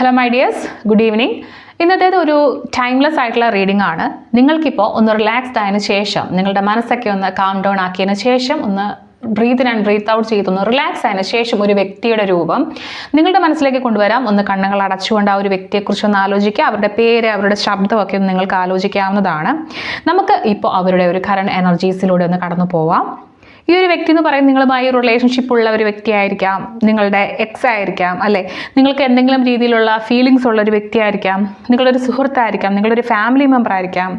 Hello my dears, good evening. ഇന്നത്തേത് ഒരു timeless ആയിട്ടുള്ള റീഡിംഗ് ആണ്. നിങ്ങൾക്കിപ്പോൾ ഒന്ന് റിലാക്സ്ഡ് ആയതിനു ശേഷം, നിങ്ങളുടെ മനസ്സൊക്കെ ഒന്ന് കാം ഡൗൺ ആക്കിയതിനു ശേഷം, ഒന്ന് breathe in and breathe out ചെയ്തൊന്ന് റിലാക്സ് ആയതിനു ശേഷം ഒരു വ്യക്തിയുടെ രൂപം നിങ്ങളുടെ മനസ്സിലേക്ക് കൊണ്ടുവരാം. ഒന്ന് കണ്ണുകൾ അടച്ചുകൊണ്ട് ആ ഒരു വ്യക്തിയെക്കുറിച്ച് ഒന്ന് ആലോചിക്കുക. അവരുടെ പേര്, അവരുടെ ശബ്ദമൊക്കെ ഒന്ന് നിങ്ങൾക്ക് ആലോചിക്കാവുന്നതാണ്. നമുക്ക് ഇപ്പോൾ അവരുടെ ഒരു കറണ്ട് എനർജീസിലൂടെ ഒന്ന് കടന്നു പോവാം. ഈ ഒരു വ്യക്തി എന്ന് പറയുന്നത് നിങ്ങളുമായി ഒരു റിലേഷൻഷിപ്പ് ഉള്ള ഒരു വ്യക്തിയായിരിക്കാം, നിങ്ങളുടെ എക്സ് ആയിരിക്കാം, അല്ലേ, നിങ്ങൾക്ക് എന്തെങ്കിലും രീതിയിലുള്ള ഫീലിങ്സ് ഉള്ള ഒരു വ്യക്തിയായിരിക്കാം, നിങ്ങളുടെ ഒരു സുഹൃത്തായിരിക്കാം, നിങ്ങളുടെ ഒരു ഫാമിലി മെമ്പർ ആയിരിക്കാം.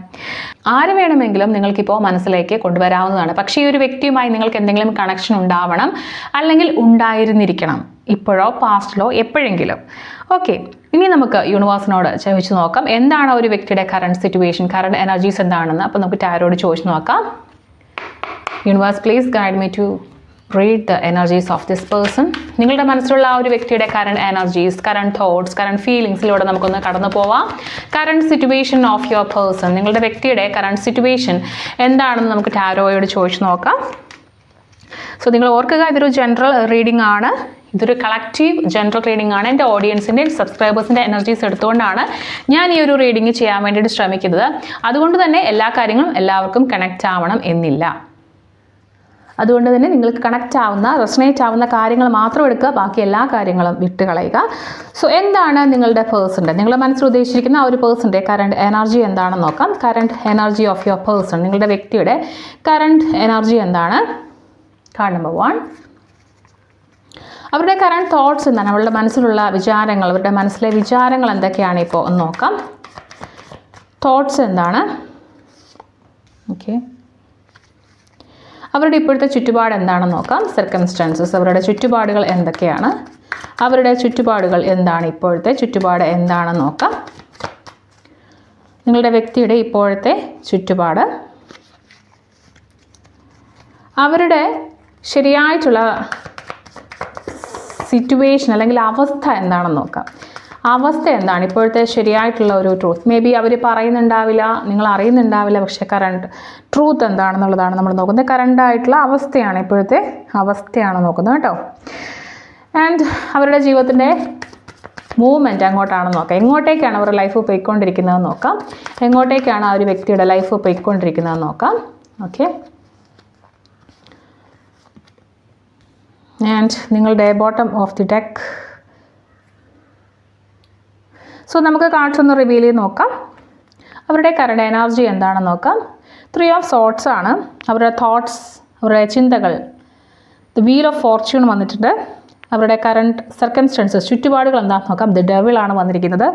ആര് വേണമെങ്കിലും നിങ്ങൾക്കിപ്പോൾ മനസ്സിലേക്ക് കൊണ്ടുവരാവുന്നതാണ്. പക്ഷേ ഈ ഒരു വ്യക്തിയുമായി നിങ്ങൾക്ക് എന്തെങ്കിലും കണക്ഷൻ ഉണ്ടാവണം, അല്ലെങ്കിൽ ഉണ്ടായിരുന്നിരിക്കണം, ഇപ്പോഴോ പാസ്റ്റിലോ എപ്പോഴെങ്കിലും. ഓക്കെ, ഇനി നമുക്ക് യൂണിവേഴ്സിനോട് ചോദിച്ചു നോക്കാം എന്താണ് ഒരു വ്യക്തിയുടെ കറണ്ട് സിറ്റുവേഷൻ, കറണ്ട് എനർജീസ് എന്താണെന്ന്. അപ്പോൾ നമുക്ക് ടാരോട് ചോദിച്ചു നോക്കാം. Universe, please guide me to read the energies of this person. നിങ്ങളുടെ മനസ്സിലുള്ള ആ ഒരു വ്യക്തിയുടെ current energies, current thoughts, current ഫീലിങ്സിലൂടെ നമുക്കൊന്ന് കടന്നു പോവാം. Current situation of your person, നിങ്ങളുടെ വ്യക്തിയുടെ കറണ്ട് സിറ്റുവേഷൻ എന്താണെന്ന് നമുക്ക് ടാരോയോട് ചോദിച്ചു നോക്കാം. സോ നിങ്ങൾ ഓർക്കുക, ഇതൊരു ജനറൽ റീഡിംഗ് ആണ്, ഇതൊരു കളക്റ്റീവ് ജനറൽ റീഡിംഗ് ആണ്. എൻ്റെ ഓഡിയൻസിൻ്റെ, സബ്സ്ക്രൈബേഴ്സിൻ്റെ എനർജീസ് എടുത്തുകൊണ്ടാണ് ഞാൻ ഈ ഒരു റീഡിംഗ് ചെയ്യാൻ വേണ്ടിയിട്ട് ശ്രമിക്കുന്നത്. അതുകൊണ്ട് തന്നെ എല്ലാ കാര്യങ്ങളും എല്ലാവർക്കും കണക്റ്റ് ആവണം എന്നില്ല. അതുകൊണ്ട് തന്നെ നിങ്ങൾക്ക് കണക്റ്റ് ആവുന്ന, റെസണേറ്റ് ആവുന്ന കാര്യങ്ങൾ മാത്രം എടുക്കുക, ബാക്കി എല്ലാ കാര്യങ്ങളും വിട്ട് കളയുക. സോ എന്താണ് നിങ്ങളുടെ പേഴ്സൻ്റെ, നിങ്ങളുടെ മനസ്സിൽ ഉദ്ദേശിച്ചിരിക്കുന്ന ആ ഒരു പേഴ്സൻ്റെ കറണ്ട് എനർജി എന്താണെന്ന് നോക്കാം. Current energy of your person, നിങ്ങളുടെ വ്യക്തിയുടെ കറണ്ട് എനർജി എന്താണ്? Card number 1. അവരുടെ കറണ്ട് തോട്ട്സ് എന്താണ്, അവരുടെ മനസ്സിലുള്ള വിചാരങ്ങൾ, അവരുടെ മനസ്സിലെ വിചാരങ്ങൾ എന്തൊക്കെയാണ് ഇപ്പോൾ ഒന്ന് നോക്കാം. തോട്ട്സ് എന്താണ്? ഓക്കെ, അവരുടെ ഇപ്പോഴത്തെ ചുറ്റുപാട് എന്താണെന്ന് നോക്കാം. സർക്കംസ്റ്റാൻസസ്, അവരുടെ ചുറ്റുപാടുകൾ എന്തൊക്കെയാണ്, അവരുടെ ചുറ്റുപാടുകൾ എന്താണ്, ഇപ്പോഴത്തെ ചുറ്റുപാട് എന്താണെന്ന് നോക്കാം. നിങ്ങളുടെ വ്യക്തിയുടെ ഇപ്പോഴത്തെ ചുറ്റുപാട്, അവരുടെ ശരിയായിട്ടുള്ള സിറ്റുവേഷൻ അല്ലെങ്കിൽ അവസ്ഥ എന്താണെന്ന് നോക്കാം. അവസ്ഥ എന്താണ്, ഇപ്പോഴത്തെ ശരിയായിട്ടുള്ള ഒരു ട്രൂത്ത്. മേ ബി അവർ പറയുന്നുണ്ടാവില്ല, നിങ്ങൾ അറിയുന്നുണ്ടാവില്ല, പക്ഷേ കറണ്ട് ട്രൂത്ത് എന്താണെന്നുള്ളതാണ് നമ്മൾ നോക്കുന്നത്. കറണ്ടായിട്ടുള്ള അവസ്ഥയാണ്, ഇപ്പോഴത്തെ അവസ്ഥയാണ് നോക്കുന്നത് കേട്ടോ. ആൻഡ് അവരുടെ ജീവിതത്തിൻ്റെ മൂവ്മെൻറ്റ് എങ്ങോട്ടാണെന്ന് നോക്കാം. എങ്ങോട്ടേക്കാണ് അവരുടെ ലൈഫ് പോയിക്കൊണ്ടിരിക്കുന്നതെന്ന് നോക്കാം. എങ്ങോട്ടേക്കാണ് ആ ഒരു വ്യക്തിയുടെ ലൈഫ് പോയിക്കൊണ്ടിരിക്കുന്നതെന്ന് നോക്കാം. ഓക്കെ, ആൻഡ് നിങ്ങളുടെ bottom of the deck. So നമുക്ക് കാർഡ്സ് ഒന്ന് റിവീൽ ചെയ്ത് നോക്കാം. അവരുടെ കറണ്ട് എനർജി എന്താണെന്ന് നോക്കാം. 3 ഓഫ് സോർട്സ് ആണ് അവരുടെ തോട്ട്സ്, അവരുടെ ചിന്തകൾ. ദ വീൽ ഓഫ് ഫോർച്യൂൺ വന്നിട്ടുണ്ട്. അവരുടെ കറണ്ട് സർക്കംസ്റ്റൻസസ്, ചുറ്റുപാടുകൾ എന്താണെന്ന് നോക്കാം. ദ ഡെവിൾ ആണ് വന്നിരിക്കുന്നത്.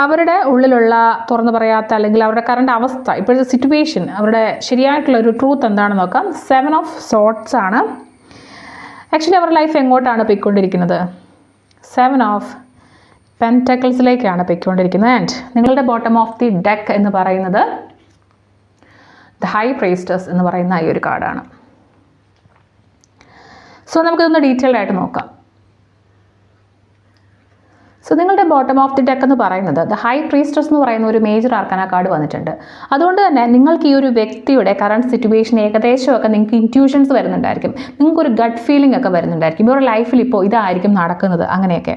അവരുടെ ഉള്ളിലുള്ള തുറന്നു പറയാത്ത അല്ലെങ്കിൽ അവരുടെ കറണ്ട് അവസ്ഥ, ഇപ്പോഴത്തെ സിറ്റുവേഷൻ, അവരുടെ ശരിയായിട്ടുള്ള ഒരു ട്രൂത്ത് എന്താണെന്ന് നോക്കാം. 7 ഓഫ് സോർട്സ് ആണ്. ആക്ച്വലി അവരുടെ ലൈഫ് എങ്ങോട്ടാണ് പോയിക്കൊണ്ടിരിക്കുന്നത്? 7 ഓഫ് പെൻറ്റക്കിൾസിലേക്കാണ് പോയിക്കൊണ്ടിരിക്കുന്നത്. ആൻഡ് നിങ്ങളുടെ ബോട്ടം ഓഫ് ദി ഡെക്ക് എന്ന് പറയുന്നത് ദ ഹൈ പ്രൈസ്റ്റസ് എന്ന് പറയുന്ന ഈ ഒരു കാർഡാണ്. സോ നമുക്കിതൊന്ന് ഡീറ്റെയിൽഡ് ആയിട്ട് നോക്കാം. സോ നിങ്ങളുടെ ബോട്ടം ഓഫ് ദി ഡെക്ക് എന്ന് പറയുന്നത് ദ ഹൈ പ്രീസ്റ്റസ് എന്ന് പറയുന്ന ഒരു മേജർ ആർക്കന കാർഡ് വന്നിട്ടുണ്ട്. അതുകൊണ്ട് തന്നെ നിങ്ങൾക്ക് ഈ ഒരു വ്യക്തിയുടെ കറണ്ട് സിറ്റുവേഷൻ ഏകദേശമൊക്കെ നിങ്ങൾക്ക് ഇൻറ്റ്യൂഷൻസ് വരുന്നുണ്ടായിരിക്കും, നിങ്ങൾക്കൊരു ഗട്ട് ഫീലിംഗ് ഒക്കെ വരുന്നുണ്ടായിരിക്കും. ഇവരുടെ ലൈഫിൽ ഇപ്പോൾ ഇതായിരിക്കും നടക്കുന്നത്. അങ്ങനെയൊക്കെ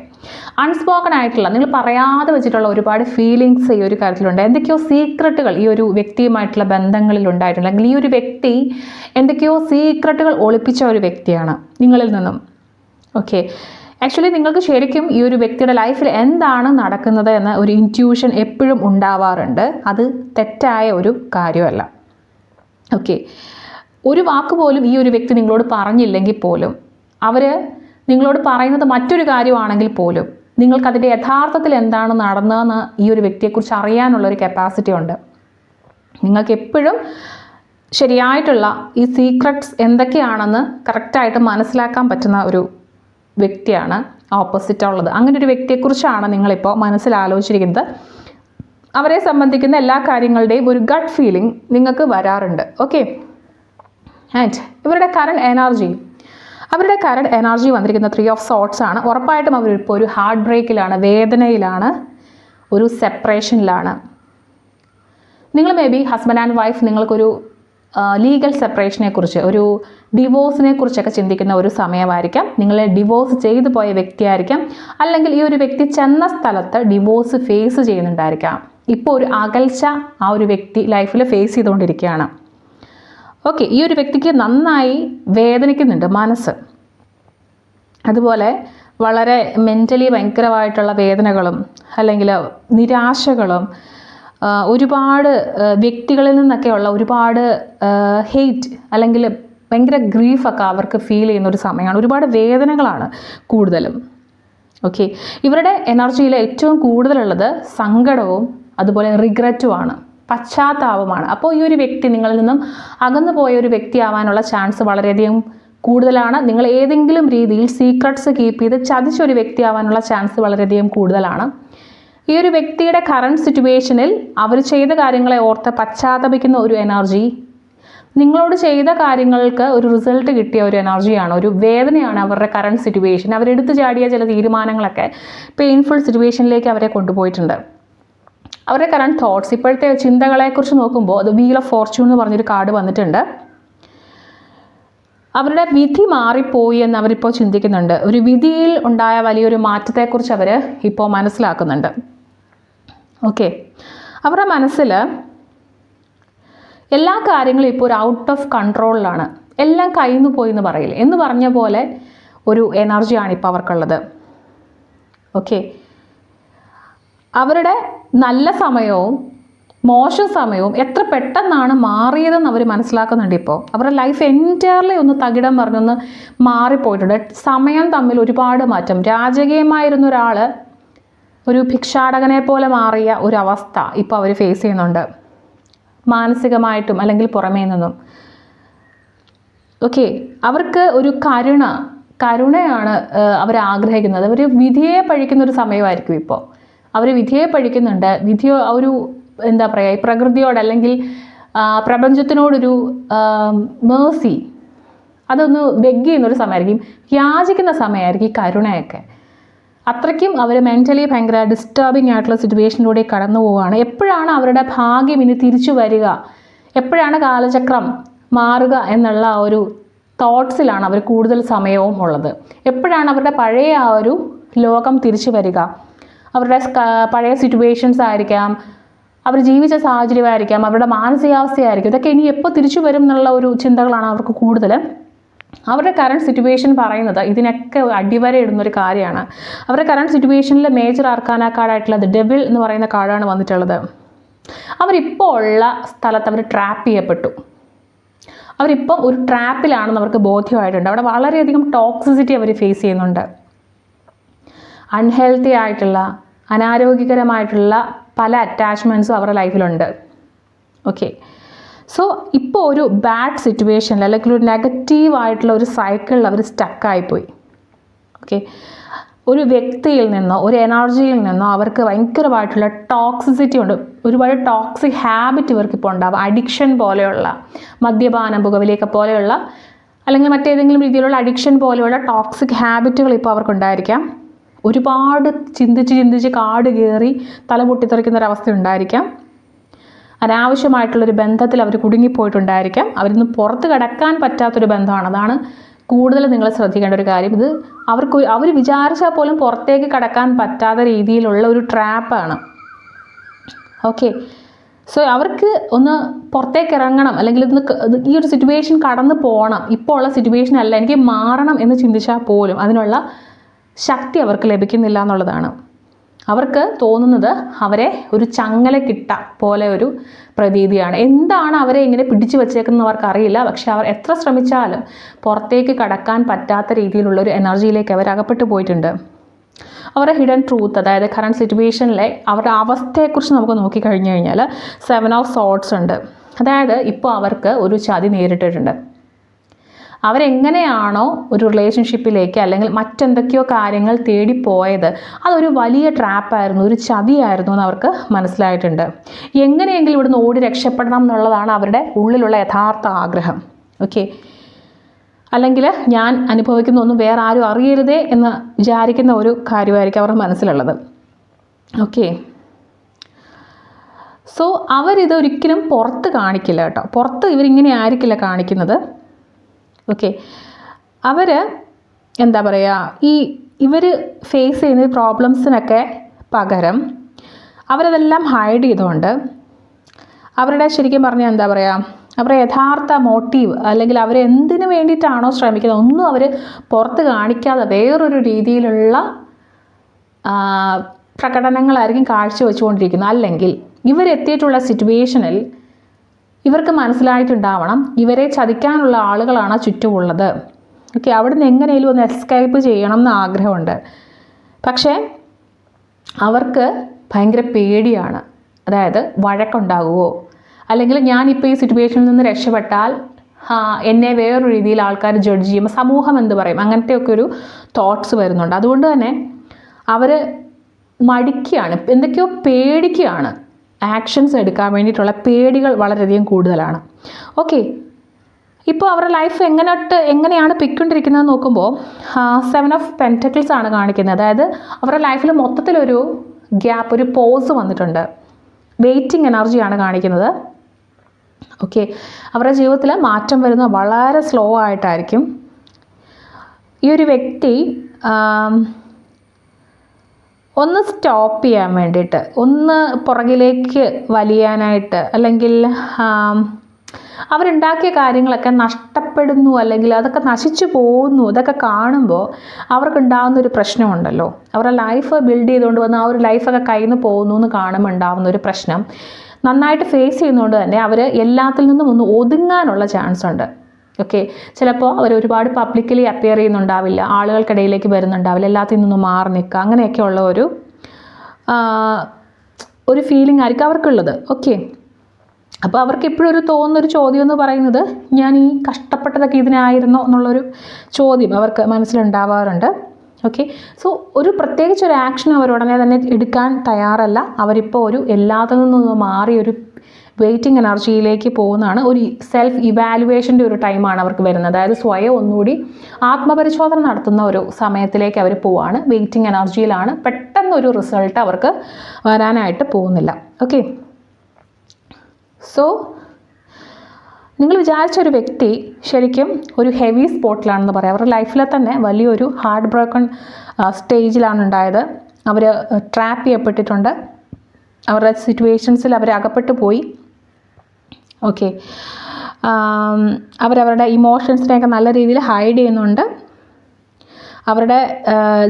അൺസ്പോക്കൺ ആയിട്ടുള്ള, നിങ്ങൾ പറയാതെ വെച്ചിട്ടുള്ള ഒരുപാട് ഫീലിങ്സ് ഈ ഒരു കാര്യത്തിലുണ്ട്. എന്തൊക്കെയോ സീക്രട്ടുകൾ ഈ ഒരു വ്യക്തിയുമായിട്ടുള്ള ബന്ധങ്ങളിൽ ഉണ്ടായിട്ടുണ്ട്, അല്ലെങ്കിൽ ഈ ഒരു വ്യക്തി എന്തൊക്കെയോ സീക്രട്ടുകൾ ഒളിപ്പിച്ച ഒരു വ്യക്തിയാണ് നിങ്ങളിൽ നിന്നും. ഓക്കെ, ആക്ച്വലി നിങ്ങൾക്ക് ശരിക്കും ഈ ഒരു വ്യക്തിയുടെ ലൈഫിൽ എന്താണ് നടക്കുന്നത് എന്ന ഒരു ഇൻറ്റ്യൂഷൻ എപ്പോഴും ഉണ്ടാവാറുണ്ട്. അത് തെറ്റായ ഒരു കാര്യമല്ല. ഓക്കെ, ഒരു വാക്ക് പോലും ഈ ഒരു വ്യക്തി നിങ്ങളോട് പറഞ്ഞില്ലെങ്കിൽ പോലും, അവർ നിങ്ങളോട് പറയുന്നത് മറ്റൊരു കാര്യമാണെങ്കിൽ പോലും, നിങ്ങൾക്കതിൻ്റെ യഥാർത്ഥത്തിൽ എന്താണ് നടന്നതെന്ന് ഈ ഒരു വ്യക്തിയെക്കുറിച്ച് അറിയാനുള്ളൊരു കപ്പാസിറ്റി ഉണ്ട്. നിങ്ങൾക്ക് എപ്പോഴും ശരിയായിട്ടുള്ള ഈ സീക്രട്സ് എന്തൊക്കെയാണെന്ന് കറക്റ്റായിട്ട് മനസ്സിലാക്കാൻ പറ്റുന്ന ഒരു വ്യക്തിയാണ് ഓപ്പോസിറ്റുള്ളത്. അങ്ങനെ ഒരു വ്യക്തിയെക്കുറിച്ചാണ് നിങ്ങളിപ്പോൾ മനസ്സിലാലോചിച്ചിരിക്കുന്നത്. അവരെ സംബന്ധിക്കുന്ന എല്ലാ കാര്യങ്ങളുടെയും ഒരു ഗട്ട് ഫീലിംഗ് നിങ്ങൾക്ക് വരാറുണ്ട്. ഓക്കെ, ആൻഡ് ഇവരുടെ കറണ്ട് എനർജി, അവരുടെ കറണ്ട് എനർജി വന്നിരിക്കുന്ന 3 ഓഫ് സോർട്സ് ആണ്. ഉറപ്പായിട്ടും അവരിപ്പോൾ ഒരു ഹാർട്ട് ബ്രേക്കിലാണ്, വേദനയിലാണ്, ഒരു സെപ്പറേഷനിലാണ്. നിങ്ങൾ may be husband and wife, നിങ്ങൾക്കൊരു ലീഗൽ സെപ്പറേഷനെ കുറിച്ച്, ഒരു ഡിവോഴ്സിനെ കുറിച്ചൊക്കെ ചിന്തിക്കുന്ന ഒരു സമയമായിരിക്കാം. നിങ്ങളെ ഡിവോഴ്സ് ചെയ്തു പോയ വ്യക്തിയായിരിക്കാം, അല്ലെങ്കിൽ ഈ ഒരു വ്യക്തി ചെന്ന സ്ഥലത്ത് ഡിവോഴ്സ് ഫേസ് ചെയ്യുന്നുണ്ടായിരിക്കാം. ഇപ്പോൾ ഒരു അകൽച്ച ആ ഒരു വ്യക്തി ലൈഫിൽ ഫേസ് ചെയ്തുകൊണ്ടിരിക്കുകയാണ്. ഓക്കെ, ഈ ഒരു വ്യക്തിക്ക് നന്നായി വേദനിക്കുന്നുണ്ട് മനസ്സ്. അതുപോലെ വളരെ മെൻ്റലി ഭയങ്കരമായിട്ടുള്ള വേദനകളും അല്ലെങ്കിൽ നിരാശകളും ഒരുപാട് വ്യക്തികളിൽ നിന്നൊക്കെയുള്ള ഒരുപാട് ഹെയ്റ്റ് അല്ലെങ്കിൽ ഭയങ്കര ഗ്രീഫൊക്കെ അവർക്ക് ഫീൽ ചെയ്യുന്ന ഒരു സമയമാണ്. ഒരുപാട് വേദനകളാണ് കൂടുതലും. ഓക്കെ, ഇവരുടെ എനർജിയിൽ ഏറ്റവും കൂടുതലുള്ളത് സങ്കടവും അതുപോലെ റിഗ്രറ്റുമാണ്, പശ്ചാത്താപമാണ്. അപ്പോൾ ഈ ഒരു വ്യക്തി നിങ്ങളിൽ നിന്നും അകന്നു പോയ ഒരു വ്യക്തിയാവാനുള്ള ചാൻസ് വളരെയധികം കൂടുതലാണ്. നിങ്ങൾ ഏതെങ്കിലും രീതിയിൽ സീക്രട്സ് കീപ്പ് ചെയ്ത് ചതിച്ചൊരു വ്യക്തിയാവാനുള്ള ചാൻസ് വളരെയധികം കൂടുതലാണ്. ഈ ഒരു വ്യക്തിയുടെ കറണ്ട് സിറ്റുവേഷനിൽ അവർ ചെയ്ത കാര്യങ്ങളെ ഓർത്ത് പശ്ചാത്തപിക്കുന്ന ഒരു എനർജി, നിങ്ങളോട് ചെയ്ത കാര്യങ്ങൾക്ക് ഒരു റിസൾട്ട് കിട്ടിയ ഒരു എനർജിയാണ്, ഒരു വേദനയാണ് അവരുടെ കറണ്ട് സിറ്റുവേഷൻ. അവരെടുത്ത് ചാടിയ ചില തീരുമാനങ്ങളൊക്കെ പെയിൻഫുൾ സിറ്റുവേഷനിലേക്ക് അവരെ കൊണ്ടുപോയിട്ടുണ്ട്. അവരുടെ കറണ്ട് തോട്ട്സ്, ഇപ്പോഴത്തെ ചിന്തകളെക്കുറിച്ച് നോക്കുമ്പോൾ അത് വീൽ ഓഫ് ഫോർച്യൂൺ എന്ന് പറഞ്ഞൊരു കാർഡ് വന്നിട്ടുണ്ട്. അവരുടെ വിധി മാറിപ്പോയി എന്ന് അവരിപ്പോൾ ചിന്തിക്കുന്നുണ്ട്. ഒരു വിധിയിൽ ഉണ്ടായ വലിയൊരു മാറ്റത്തെക്കുറിച്ച് അവർ ഇപ്പോൾ മനസ്സിലാക്കുന്നുണ്ട്. ഓക്കെ, അവരുടെ മനസ്സിൽ എല്ലാ കാര്യങ്ങളും ഇപ്പോൾ ഒരു ഔട്ട് ഓഫ് കൺട്രോളിലാണ്. എല്ലാം കയ്യിൽ നിന്ന് പോയി എന്ന് പറയില്ല എന്ന് പറഞ്ഞ പോലെ ഒരു എനർജിയാണ് ഇപ്പോൾ അവർക്കുള്ളത്. ഓക്കെ, അവരുടെ നല്ല സമയവും മോശം സമയവും എത്ര പെട്ടെന്നാണ് മാറിയതെന്ന് അവർ മനസ്സിലാക്കുന്നുണ്ട്. ഇപ്പോൾ അവരുടെ ലൈഫ് എൻറ്റയർലി ഒന്ന് തകിടം പറഞ്ഞൊന്ന് മാറിപ്പോയിട്ടുണ്ട്. സമയം തമ്മിൽ ഒരുപാട് മാറ്റം. രാജകീയമായിരുന്ന ഒരാൾ ഒരു ഭിക്ഷാടകനെ പോലെ മാറിയ ഒരു അവസ്ഥ ഇപ്പോൾ അവർ ഫേസ് ചെയ്യുന്നുണ്ട്, മാനസികമായിട്ടും അല്ലെങ്കിൽ പുറമേ നിന്നും. ഓക്കെ, അവർക്ക് ഒരു കരുണയാണ് അവർ ആഗ്രഹിക്കുന്നത്. അവർ വിധിയെ പഴിക്കുന്ന ഒരു സമയമായിരിക്കും ഇപ്പോൾ. അവർ വിധിയെ പഴിക്കുന്നുണ്ട്. വിധിയോ ഒരു എന്താ പറയുക, ഈ പ്രകൃതിയോട് അല്ലെങ്കിൽ പ്രപഞ്ചത്തിനോടൊരു മേഴ്സി, അതൊന്ന് ബെഗ് ചെയ്യുന്നൊരു സമയമായിരിക്കും, യാചിക്കുന്ന സമയമായിരിക്കും ഈ കരുണയൊക്കെ. അത്രയ്ക്കും അവർ മെൻ്റലി ഭയങ്കര ഡിസ്റ്റർബിങ് ആയിട്ടുള്ള സിറ്റുവേഷനിലൂടെ കടന്നു പോവുകയാണ്. എപ്പോഴാണ് അവരുടെ ഭാഗ്യം ഇനി തിരിച്ചു വരിക, എപ്പോഴാണ് കാലചക്രം മാറുക എന്നുള്ള ഒരു തോട്ട്സിലാണ് അവർ കൂടുതൽ സമയവും ഉള്ളത്. എപ്പോഴാണ് അവരുടെ പഴയ ആ ഒരു ലോകം തിരിച്ചു വരിക, അവരുടെ പഴയ സിറ്റുവേഷൻസ് ആയിരിക്കാം, അവർ ജീവിച്ച സാഹചര്യമായിരിക്കാം, അവരുടെ മാനസികാവസ്ഥയായിരിക്കും, ഇതൊക്കെ ഇനി എപ്പോൾ തിരിച്ചു വരും എന്നുള്ള ഒരു ചിന്തകളാണ് അവർക്ക് കൂടുതൽ. അവരുടെ കറണ്ട് സിറ്റുവേഷൻ പറയുന്നത് ഇതിനൊക്കെ അടിവര ഇടുന്നൊരു കാര്യമാണ്. അവരുടെ കറണ്ട് സിറ്റുവേഷനിൽ മേജർ ആർക്കാന കാർഡായിട്ടുള്ളത് ഡെവിൾ എന്ന് പറയുന്ന കാർഡാണ് വന്നിട്ടുള്ളത്. അവരിപ്പോൾ ഉള്ള സ്ഥലത്ത് അവർ ട്രാപ്പ് ചെയ്യപ്പെട്ടു. അവരിപ്പം ഒരു ട്രാപ്പിലാണെന്ന് അവർക്ക് ബോധ്യമായിട്ടുണ്ട്. അവിടെ വളരെയധികം ടോക്സിസിറ്റി അവർ ഫേസ് ചെയ്യുന്നുണ്ട്. അൺഹെൽത്തി ആയിട്ടുള്ള, അനാരോഗ്യകരമായിട്ടുള്ള പല അറ്റാച്ച്മെൻറ്റ്സും അവരുടെ ലൈഫിലുണ്ട്. ഓക്കെ, സോ ഇപ്പോൾ ഒരു ബാഡ് സിറ്റുവേഷനിൽ അല്ലെങ്കിൽ ഒരു നെഗറ്റീവായിട്ടുള്ള ഒരു സൈക്കിളിൽ അവർ സ്റ്റക്കായിപ്പോയി. ഓക്കെ, ഒരു വ്യക്തിയിൽ നിന്നോ ഒരു എനർജിയിൽ നിന്നോ അവർക്ക് ഭയങ്കരമായിട്ടുള്ള ടോക്സിസിറ്റി ഉണ്ട്. ഒരുപാട് ടോക്സിക് ഹാബിറ്റ് ഇവർക്കിപ്പോൾ ഉണ്ടാവും. അഡിക്ഷൻ പോലെയുള്ള, മദ്യപാനം, പുകവലിയൊക്കെ പോലെയുള്ള, അല്ലെങ്കിൽ മറ്റേതെങ്കിലും രീതിയിലുള്ള അഡിക്ഷൻ പോലെയുള്ള ടോക്സിക് ഹാബിറ്റുകൾ ഇപ്പോൾ അവർക്കുണ്ടായിരിക്കാം. ഒരുപാട് ചിന്തിച്ച് കാട് കയറി തല പൊട്ടിത്തെറിക്കുന്നൊരവസ്ഥ ഉണ്ടായിരിക്കാം. അനാവശ്യമായിട്ടുള്ളൊരു ബന്ധത്തിൽ അവർ കുടുങ്ങിപ്പോയിട്ടുണ്ടായിരിക്കാം. അവരിന്ന് പുറത്ത് കിടക്കാൻ പറ്റാത്തൊരു ബന്ധമാണ്. അതാണ് കൂടുതൽ നിങ്ങൾ ശ്രദ്ധിക്കേണ്ട ഒരു കാര്യം. ഇത് അവർ വിചാരിച്ചാൽ പോലും പുറത്തേക്ക് കടക്കാൻ പറ്റാത്ത രീതിയിലുള്ള ഒരു ട്രാപ്പാണ്. ഓക്കെ, സോ അവർക്ക് ഒന്ന് പുറത്തേക്ക് ഇറങ്ങണം, അല്ലെങ്കിൽ ഈ ഒരു സിറ്റുവേഷൻ കടന്നു പോകണം, ഇപ്പോൾ ഉള്ള സിറ്റുവേഷൻ അല്ല, എനിക്ക് മാറണം എന്ന് ചിന്തിച്ചാൽ പോലും അതിനുള്ള ശക്തി അവർക്ക് ലഭിക്കുന്നില്ല എന്നുള്ളതാണ്. അവർക്ക് തോന്നുന്നത് അവരെ ഒരു ചങ്ങലക്കിട്ട പോലെ ഒരു പ്രതീതിയാണ്. എന്താണ് അവരെ ഇങ്ങനെ പിടിച്ചു വച്ചേക്കുന്നത് അവർക്കറിയില്ല. പക്ഷെ അവർ എത്ര ശ്രമിച്ചാലും പുറത്തേക്ക് കടക്കാൻ പറ്റാത്ത രീതിയിലുള്ള ഒരു എനർജിയിലേക്ക് അവർ അകപ്പെട്ടു പോയിട്ടുണ്ട്. അവരുടെ ഹിഡൻ ട്രൂത്ത്, അതായത് കറണ്ട് സിറ്റുവേഷനിലെ അവരുടെ അവസ്ഥയെക്കുറിച്ച് നമുക്ക് നോക്കിക്കഴിഞ്ഞു കഴിഞ്ഞാൽ 7 ഓഫ് സോർഡ്സ് ഉണ്ട്. അതായത് ഇപ്പോൾ അവർക്ക് ഒരു ചതി നേരിട്ടിട്ടുണ്ട്. അവരെങ്ങനെയാണോ ഒരു റിലേഷൻഷിപ്പിലേക്ക് അല്ലെങ്കിൽ മറ്റെന്തൊക്കെയോ കാര്യങ്ങൾ തേടിപ്പോയത്, അതൊരു വലിയ ട്രാപ്പായിരുന്നു, ഒരു ചതിയായിരുന്നു എന്ന് അവർക്ക് മനസ്സിലായിട്ടുണ്ട്. എങ്ങനെയെങ്കിലും ഇവിടുന്ന് ഓടി രക്ഷപ്പെടണം എന്നുള്ളതാണ് അവരുടെ ഉള്ളിലുള്ള യഥാർത്ഥ ആഗ്രഹം. ഓക്കെ, അല്ലെങ്കിൽ ഞാൻ അനുഭവിക്കുന്ന ഒന്നും വേറെ ആരും അറിയരുതേ എന്ന് വിചാരിക്കുന്ന ഒരു കാര്യമായിരിക്കും അവരുടെ മനസ്സിലുള്ളത്. ഓക്കെ, സോ അവരിതൊരിക്കലും പുറത്ത് കാണിക്കില്ല കേട്ടോ. പുറത്ത് ഇവരിങ്ങനെ ആയിരിക്കില്ല കാണിക്കുന്നത്. ഓക്കെ, അവർ എന്താ പറയുക, ഇവർ ഫേസ് ചെയ്യുന്ന പ്രോബ്ലംസിനൊക്കെ പകരം അവരതെല്ലാം ഹൈഡ് ചെയ്തുകൊണ്ട് അവരുടെ ശരിക്കും പറഞ്ഞാൽ എന്താ പറയുക, അവരുടെ യഥാർത്ഥ മോട്ടീവ് അല്ലെങ്കിൽ അവരെന്തിനു വേണ്ടിയിട്ടാണോ ശ്രമിക്കുന്നത് ഒന്നും അവർ പുറത്ത് കാണിക്കാതെ വേറൊരു രീതിയിലുള്ള പ്രകടനങ്ങളായിരിക്കും കാഴ്ചവെച്ചുകൊണ്ടിരിക്കുന്നത്. അല്ലെങ്കിൽ ഇവരെത്തിയിട്ടുള്ള സിറ്റുവേഷനിൽ ഇവർക്ക് മനസ്സിലായിട്ടുണ്ടാവണം ഇവരെ ചതിക്കാനുള്ള ആളുകളാണ് ചുറ്റുമുള്ളത്. ഓക്കെ, അവിടുന്ന് എങ്ങനെയും ഒന്ന് എസ്കേപ്പ് ചെയ്യണം എന്ന് ആഗ്രഹമുണ്ട്. പക്ഷേ അവർക്ക് ഭയങ്കര പേടിയാണ്. അതായത് വഴക്കുണ്ടാകുമോ, അല്ലെങ്കിൽ ഞാനിപ്പോൾ ഈ സിറ്റുവേഷനിൽ നിന്ന് രക്ഷപ്പെട്ടാൽ എന്നെ വേറൊരു രീതിയിൽ ആൾക്കാർ ജഡ്ജ് ചെയ്യുമ്പോൾ സമൂഹം എന്ത് പറയും, അങ്ങനത്തെയൊക്കെ ഒരു തോട്ട്സ് വരുന്നുണ്ട്. അതുകൊണ്ട് തന്നെ അവർ മടിക്കുകയാണ്, എന്തൊക്കെയോ പേടിക്കുകയാണ്. ആക്ഷൻസ് എടുക്കാൻ വേണ്ടിയിട്ടുള്ള പേടികൾ വളരെയധികം കൂടുതലാണ്. ഓക്കെ, ഇപ്പോൾ അവരുടെ ലൈഫ് എങ്ങനെയാണ് പൊയ്ക്കൊണ്ടിരിക്കുന്നത് നോക്കുമ്പോൾ 7 ഓഫ് പെൻറ്റക്കിൾസ് ആണ് കാണിക്കുന്നത്. അതായത് അവരുടെ ലൈഫിൽ മൊത്തത്തിലൊരു ഗ്യാപ്പ്, ഒരു പോസ് വന്നിട്ടുണ്ട്. വെയിറ്റിംഗ് എനർജിയാണ് കാണിക്കുന്നത്. ഓക്കെ, അവരുടെ ജീവിതത്തിൽ മാറ്റം വരുന്നത് വളരെ സ്ലോ ആയിട്ടായിരിക്കും. ഈ ഒരു വ്യക്തി ഒന്ന് സ്റ്റോപ്പ് ചെയ്യാൻ വേണ്ടിയിട്ട്, ഒന്ന് പുറകിലേക്ക് വലിയാനായിട്ട്, അല്ലെങ്കിൽ അവരുണ്ടാക്കിയ കാര്യങ്ങളൊക്കെ നഷ്ടപ്പെടുന്നു അല്ലെങ്കിൽ അതൊക്കെ നശിച്ചു പോകുന്നു, ഇതൊക്കെ കാണുമ്പോൾ അവർക്കുണ്ടാകുന്നൊരു പ്രശ്നമുണ്ടല്ലോ. അവരുടെ ലൈഫ് ബിൽഡ് ചെയ്തുകൊണ്ട് വന്ന് ആ ഒരു ലൈഫൊക്കെ കയ്യിൽ നിന്ന് പോകുന്നു എന്ന് കാണുമ്പോൾ ഉണ്ടാകുന്ന ഒരു പ്രശ്നം നന്നായിട്ട് ഫേസ് ചെയ്യുന്നതുകൊണ്ട് തന്നെ അവർ എല്ലാത്തിൽ നിന്നും ഒന്ന് ഒതുങ്ങാനുള്ള ചാൻസ് ഉണ്ട്. ഓക്കെ, ചിലപ്പോൾ അവർ ഒരുപാട് പബ്ലിക്കലി അപ്പിയർ ചെയ്യുന്നുണ്ടാവില്ല, ആളുകൾക്കിടയിലേക്ക് വരുന്നുണ്ടാവില്ല, എല്ലാത്തിൽ നിന്നും മാറി നിൽക്കുക, അങ്ങനെയൊക്കെയുള്ള ഒരു ഫീലിംഗ് ആയിരിക്കും അവർക്കുള്ളത്. ഓക്കെ, അപ്പോൾ അവർക്ക് എപ്പോഴും തോന്നുന്നൊരു ചോദ്യം എന്ന് പറയുന്നത്, ഞാൻ ഈ കഷ്ടപ്പെട്ടതൊക്കെ ഇതിനായിരുന്നോ എന്നുള്ളൊരു ചോദ്യം അവർക്ക് മനസ്സിലുണ്ടാവാറുണ്ട്. ഓക്കെ, സോ പ്രത്യേകിച്ച് ഒരു ആക്ഷൻ അവർ ഉടനെ തന്നെ എടുക്കാൻ തയ്യാറല്ല. അവരിപ്പോൾ എല്ലാത്തിൽ നിന്നും മാറി ഒരു വെയിറ്റിംഗ് എനർജിയിലേക്ക് പോകുന്നതാണ്. ഒരു സെൽഫ് ഇവാലുവേഷൻ്റെ ഒരു ടൈമാണ് അവർക്ക് വരുന്നത്. അതായത് സ്വയം ഒന്നുകൂടി ആത്മപരിശോധന നടത്തുന്ന ഒരു സമയത്തിലേക്ക് അവർ പോവാണ്. വെയിറ്റിംഗ് എനർജിയിലാണ്. പെട്ടെന്നൊരു റിസൾട്ട് അവർക്ക് വരാനായിട്ട് പോകുന്നില്ല. ഓക്കെ, സോ നിങ്ങൾ വിചാരിച്ചൊരു വ്യക്തി ശരിക്കും ഒരു ഹെവി സ്പോട്ടിലാണെന്ന് പറയാം. അവരുടെ ലൈഫിലെ തന്നെ വലിയൊരു ഹാർട്ട് ബ്രോക്കൺ സ്റ്റേജിലാണ് ഉണ്ടായത്. അവർ ട്രാപ്പ് ചെയ്യപ്പെട്ടിട്ടുണ്ട്. അവരുടെ സിറ്റുവേഷൻസിൽ അവർ അകപ്പെട്ടു പോയി. ഓക്കെ, അവരവരുടെ ഇമോഷൻസിനെയൊക്കെ നല്ല രീതിയിൽ ഹൈഡ് ചെയ്യുന്നുണ്ട്. അവരുടെ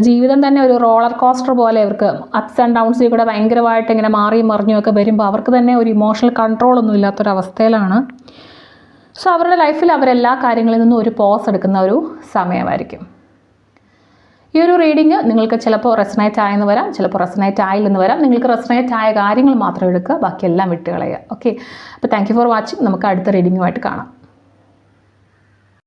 ജീവിതം തന്നെ ഒരു റോളർ കോസ്റ്റർ പോലെ അവർക്ക് അപ്സ് ആൻഡ് ഡൗൺസിൽ കൂടെ ഭയങ്കരമായിട്ട് ഇങ്ങനെ മാറിയും മറിഞ്ഞുമൊക്കെ വരുമ്പോൾ അവർക്ക് തന്നെ ഒരു ഇമോഷണൽ കൺട്രോളൊന്നും ഇല്ലാത്തൊരവസ്ഥയിലാണ്. സോ അവരുടെ ലൈഫിൽ അവരെല്ലാ കാര്യങ്ങളിൽ നിന്നും ഒരു പോസ് എടുക്കുന്ന ഒരു സമയമായിരിക്കും. ഈ ഒരു റീഡിങ് നിങ്ങൾക്ക് ചിലപ്പോൾ റെസനേറ്റ് ആയെന്ന് വരാം, ചിലപ്പോൾ റെസനേറ്റ് ആയില്ലെന്ന് വരാം. നിങ്ങൾക്ക് റെസനേറ്റ് ആയ കാര്യങ്ങൾ മാത്രം എടുക്കുക, ബാക്കിയെല്ലാം വിട്ടുകളയുക. ഓക്കെ, അപ്പോൾ താങ്ക് യു ഫോർ വാച്ചിങ്. നമുക്ക് അടുത്ത റീഡിങ്ങുമായിട്ട് കാണാം.